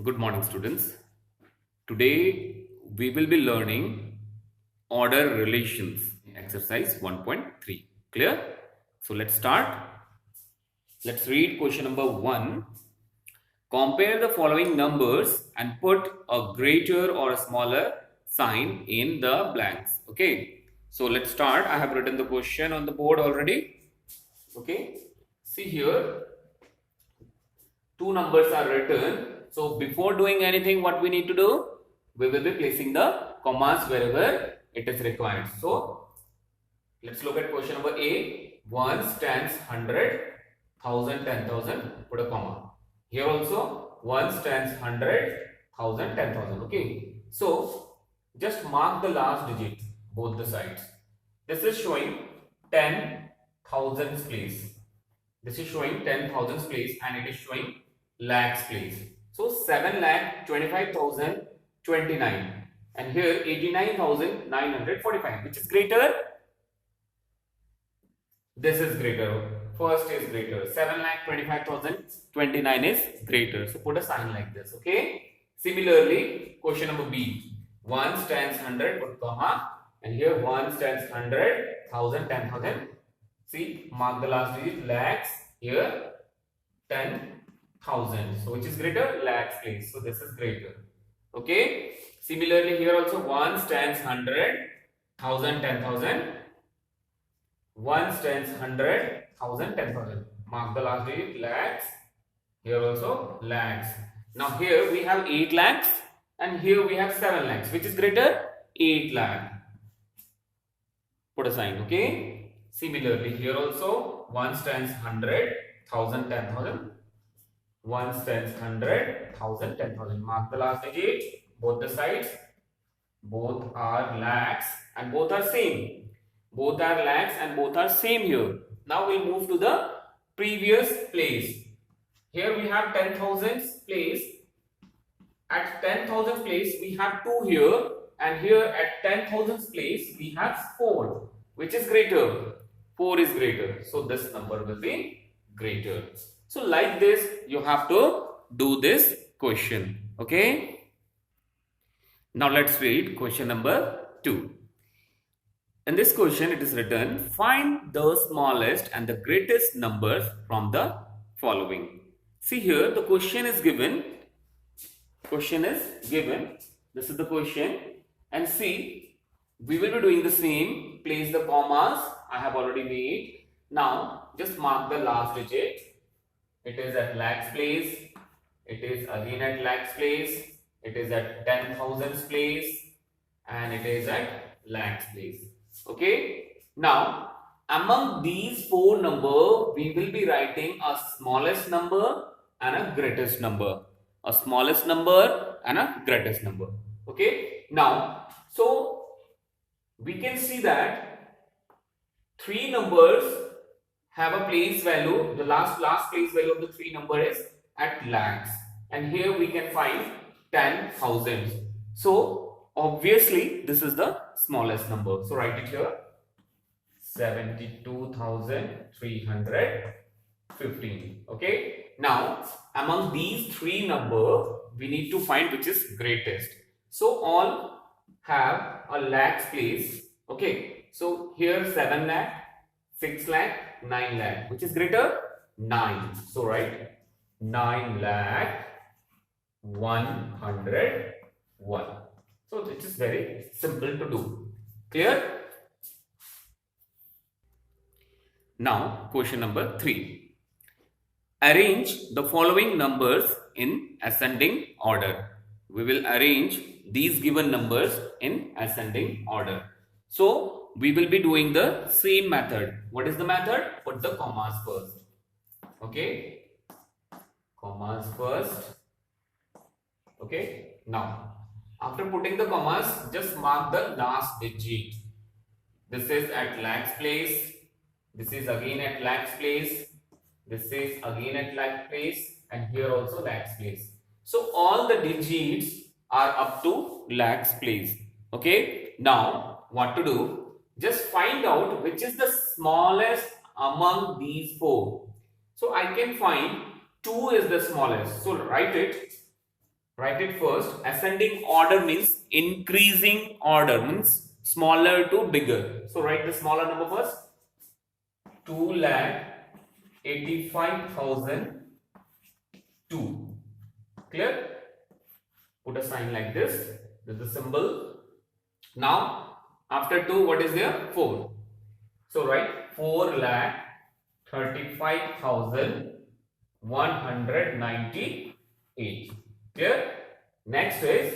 Good morning, students. Today we will be learning order relations in exercise 1.3. Clear? So let's start. Let's read question number 1. Compare the following numbers and put a greater or a smaller sign in the blanks. Okay. So let's start. I have written the question on the board already. Okay. See here. Two numbers are written. So before doing anything, what we need to do? We will be placing the commas wherever it is required. So let's look at question number A. Ones, tens, 100, 1000, 10,000. Put a comma. Here also ones, tens, 100, 1000, 10,000. Okay. So just mark the last digit both the sides. This is showing 10,000 place. This is showing 10,000 place and it is showing lakhs place. So 7,25,029 and here 89,945. Which is greater? This is greater. First is greater. 7,25,029 is greater. So put a sign like this. Okay. Similarly, question number B. Ones, tens, 100. Put comma. And here ones, tens, 100, 1000, 10,000. See, mark the last digit. Lakhs. Here 10,000. So which is greater? Lakhs place. So this is greater. Okay. Similarly, here also ones, tens, 100, 1000, 10,000. Ones, tens, 100, 1000, 10,000. Mark the last digit. Lakhs. Here also lakhs. Now here we have 8 lakhs and here we have 7 lakhs. Which is greater? 8 lakh. Put a sign. Okay. Similarly, here also ones, tens, 100, 1000, 10,000. Ones, tens, 100, 1000, 10,000. Mark the last digit. Both the sides. Both are lakhs and both are same. Both are lakhs and both are same here. Now we'll move to the previous place. Here we have 10,000 place. At 10,000 place we have 2 here and here at 10,000 place we have 4. Which is greater? 4 is greater. So this number will be greater. So like this you have to do this question. Okay. Now let's read question number 2. In this question it is written, find the smallest and the greatest numbers from the following. See here the question is given. This is the question and see we will be doing the same. Place the commas I have already made. Now just mark the last digit. It is at lakhs place. It is again at lakhs place. It is at 10,000 place and it is at lakhs place. Okay. Now among these 4 numbers we will be writing a smallest number and a greatest number. A smallest number and a greatest number. Okay. Now so we can see that 3 numbers have a place value. The last place value of the 3 number is at lakhs and here we can find 10,000. So obviously this is the smallest number. So write it here. 72,315. Okay. Now among these 3 numbers we need to find which is greatest. So all have a lakhs place. Okay. So here 7 lakh, 6 lakh, 9 lakh. Which is greater? 9. So write 9 lakh 101. So it is very simple to do. Clear? Now question number 3. Arrange the following numbers in ascending order. We will arrange these given numbers in ascending order. So we will be doing the same method. What is the method? Put the commas first. Okay. Commas first. Okay. Now after putting the commas, just mark the last digit. This is at lakhs place. This is again at lakhs place. This is again at lakhs place. And here also lakhs place. So all the digits are up to lakhs place. Okay. Now what to do? Just find out which is the smallest among these 4. So I can find 2 is the smallest. So write it. Write it first. Ascending order means increasing order, means smaller to bigger. So write the smaller number first. 2,85,002. Clear? Put a sign like this. This is the symbol. Now, after 2, what is there? 4. So write 4,35,198. Clear? Next is,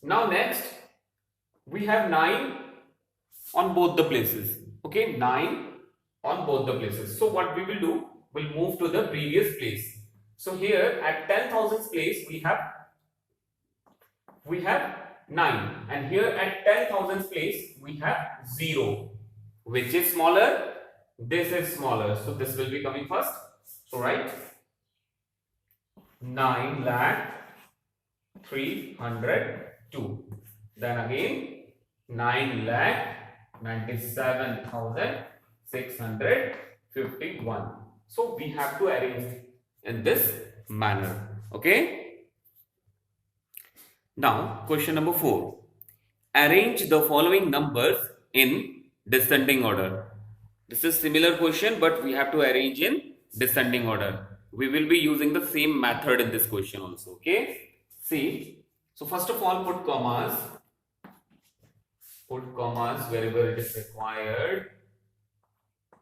next we have 9 on both the places. Okay, 9 on both the places. So what we will do, we'll move to the previous place. So here at 10,000 place we have 9, and here at 10,000 place we have 0. Which is smaller? This is smaller, so this will be coming first. So write 9,03,102. Then again 9,97,651. So we have to arrange in this manner. Okay. Now question number 4. Arrange the following numbers in descending order. This is similar question, but we have to arrange in descending order. We will be using the same method in this question also. Okay. See. So first of all, put commas. Put commas wherever it is required.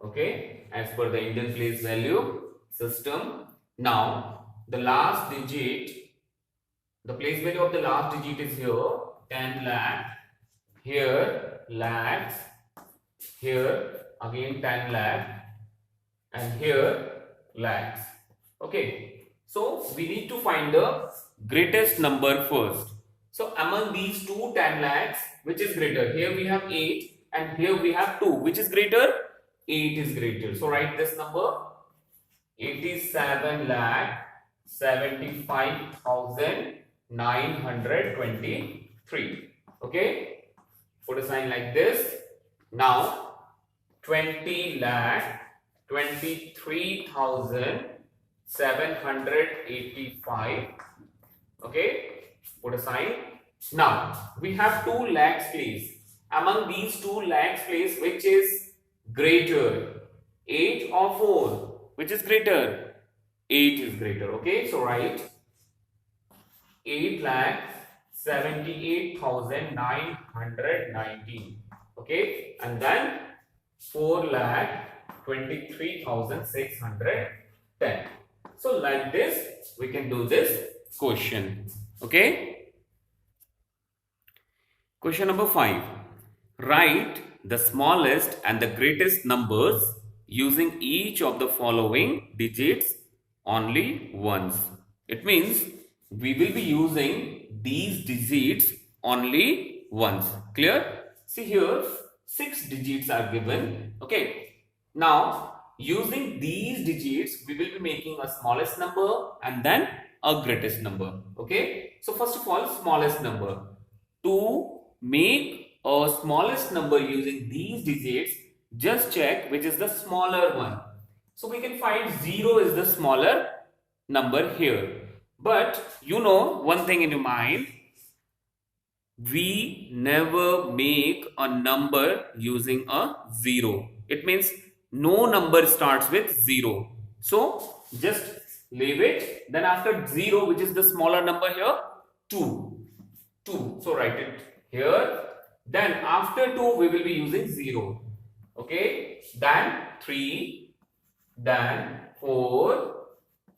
Okay. As per the Indian place value system. Now the last digit. The place value of the last digit is here, 10 lakh, here lakhs, here again 10 lakh, and here lakhs. Okay, so we need to find the greatest number first. So among these two 10 lakhs, which is greater? Here we have 8 and here we have 2. Which is greater? 8 is greater. So write this number, 87 lakh 75,923. Okay, put a sign like this. Now 20 lakh 23,785. Okay, put a sign. Now we have 2 lakhs place. Among these 2 lakhs place, which is greater, 8 or 4? Which is greater? 8 is greater. Okay, so write 8,78,919. Okay, and then 4,23,610. So like this we can do this question. Okay, question number 5. Write the smallest and the greatest numbers using each of the following digits only once. It means we will be using these digits only once. Clear? See here 6 digits are given. Okay, now using these digits we will be making a smallest number and then a greatest number. Okay, so first of all, smallest number. To make a smallest number using these digits, just check which is the smaller one. So we can find 0 is the smaller number here. But you know one thing in your mind, we never make a number using a 0. It means no number starts with 0. So just leave it. Then after 0, which is the smaller number here? 2. 2. So write it here. Then after 2, we will be using 0. Okay. Then 3. Then 4.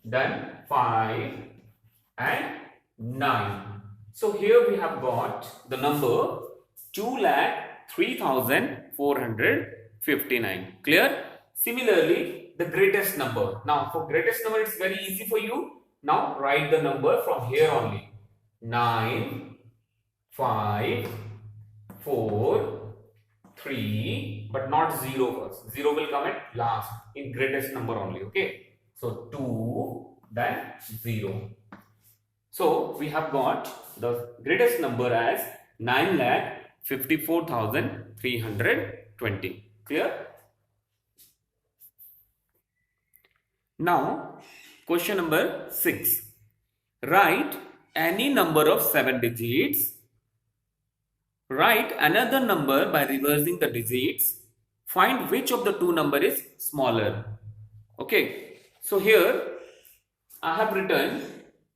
Then 5. And 9. So here we have got the number 2,03,459. Clear? Similarly, the greatest number. Now for greatest number, it's very easy for you. Now write the number from here only. 9, 5, 4, 3, but not 0 first. 0 will come at last in greatest number only. Okay. So 2, then 0. So we have got the greatest number as 9,54,320. Clear? Now question number 6. Write any number of 7 digits, write another number by reversing the digits, find which of the two number is smaller. Okay, so here I have written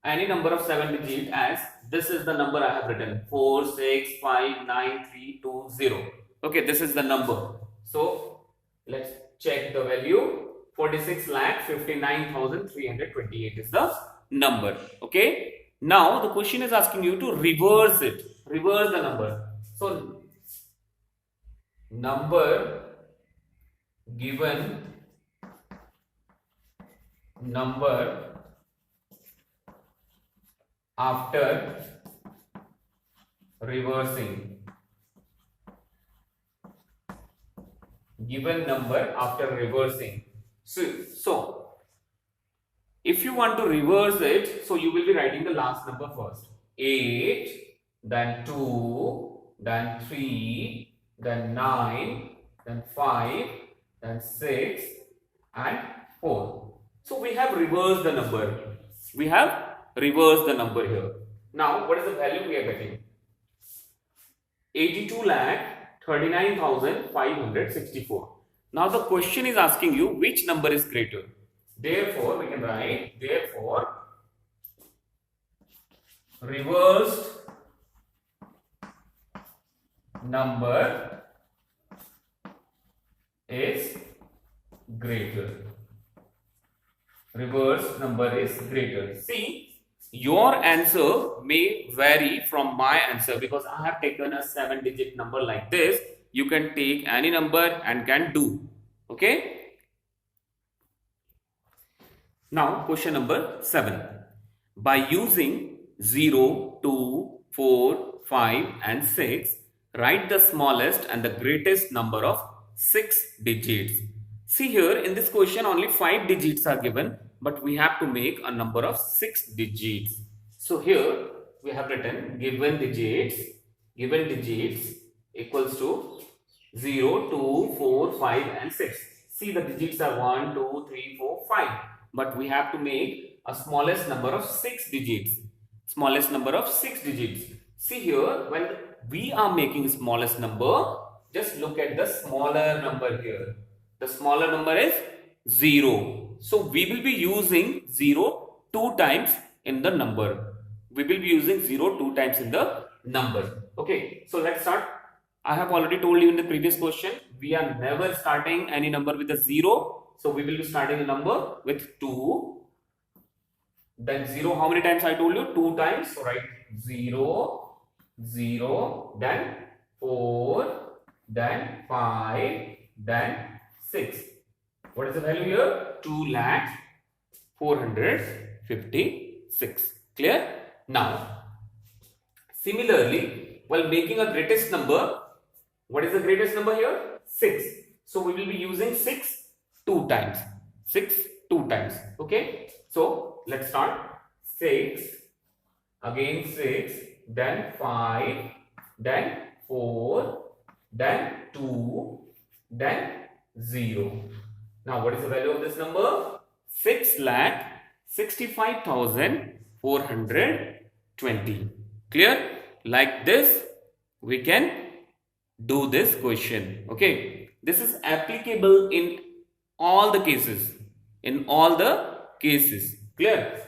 any number of 7 digit as this is the number I have written 4, 6, 5, 9, 3, 2, 0. Okay, this is the number. So let's check the value. 46,59,328 is the number. Okay, now the question is asking you to reverse it, reverse the number. So number given number after reversing, given number after reversing. So if you want to reverse it, so you will be writing the last number first. 8, then 2, then 3, then 9, then 5, then 6 and 4. So we have reversed the number. We have reversed the number here. Now what is the value we are getting? 82,39,564. Now the question is asking you which number is greater. Therefore we can write, therefore reversed number is greater. Reverse number is greater. See, your answer may vary from my answer because I have taken a 7-digit number like this. You can take any number and can do. Okay. Now question number 7. By using 0, 2, 4, 5 and 6, write the smallest and the greatest number of 6 digits. See here in this question only 5 digits are given, but we have to make a number of 6 digits. So here we have written given digits equals to 0, 2, 4, 5 and 6. See the digits are 1, 2, 3, 4, 5. But we have to make a smallest number of 6 digits. Smallest number of 6 digits. See here when we are making smallest number, just look at the smaller number here. The smaller number is 0. So we will be using 0 2 times in the number. We will be using 0 2 times in the number. Okay, so let's start. I have already told you in the previous question, we are never starting any number with a 0. So we will be starting a number with 2. Then 0, how many times I told you? 2 times. So write 0, 0, then 4, then 5, then 6. What is the value here? 2,456. Clear? Now, similarly, while making a greatest number, what is the greatest number here? 6. So we will be using 6 2 times. 6 2 times. Okay. So let's start. 6, again 6, then 5, then 4, then 2, then 0. Now what is the value of this number? 6,65,420. Clear? Like this we can do this question. Okay. This is applicable in all the cases. In all the cases. Clear?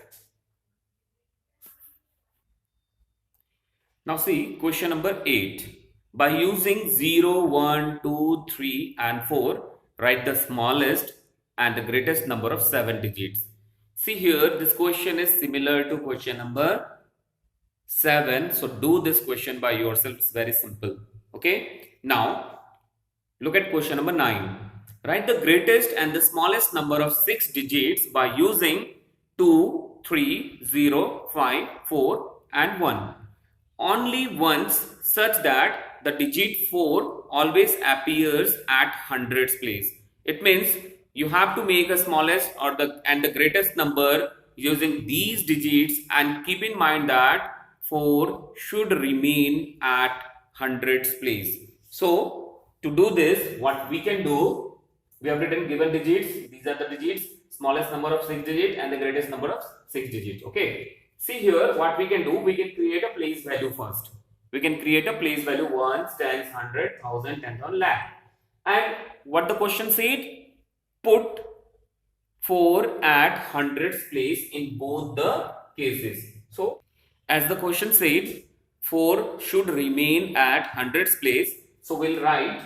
Now see question number 8. By using 0, 1, 2, 3 and 4, write the smallest and the greatest number of 7 digits. See here this question is similar to question number 7. So do this question by yourself. It's very simple. Okay. Now look at question number 9. Write the greatest and the smallest number of 6 digits by using 2, 3, 0, 5, 4 and 1. Only once such that the digit 4 always appears at hundreds place. It means you have to make a smallest or the greatest number using these digits, and keep in mind that 4 should remain at hundreds place. So to do this, what we can do, we have written given digits. These are the digits, smallest number of 6 digits and the greatest number of 6 digits. Okay. See here, what we can do, we can create a place value first. We can create a place value 1, tens, 100, 1000, 10,000, lakh. And what the question said? Put 4 at hundreds place in both the cases. So, as the question said, 4 should remain at hundreds place. So, we'll write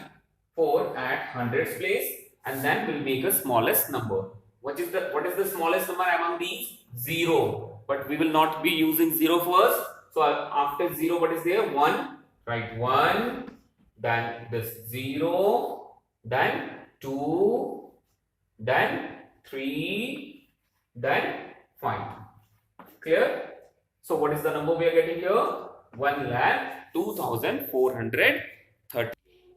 4 at hundreds place and then we'll make a smallest number. What is the smallest number among these? 0. But we will not be using 0 first. So, after 0, what is there? 1. Write 1. Then this 0. Then 2. Then 3, then 5. Clear? So what is the number we are getting here? 1,02,430.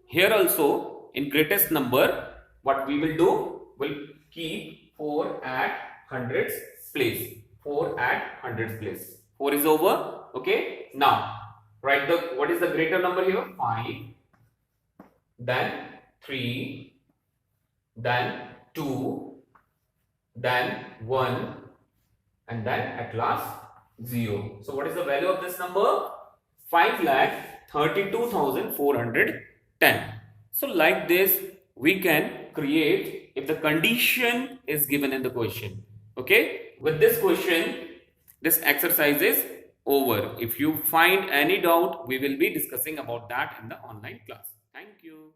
Here also, in greatest number, what we will do? We'll keep 4 at hundreds place. 4 at hundreds place. 4 is over. Okay. Now, write what is the greater number here? 5. Then 3. Then 2. Then 1 and then at last 0. So what is the value of this number? 5,32,410. So like this we can create if the condition is given in the question. Okay, with this question this exercise is over. If you find any doubt, we will be discussing about that in the online class. Thank you.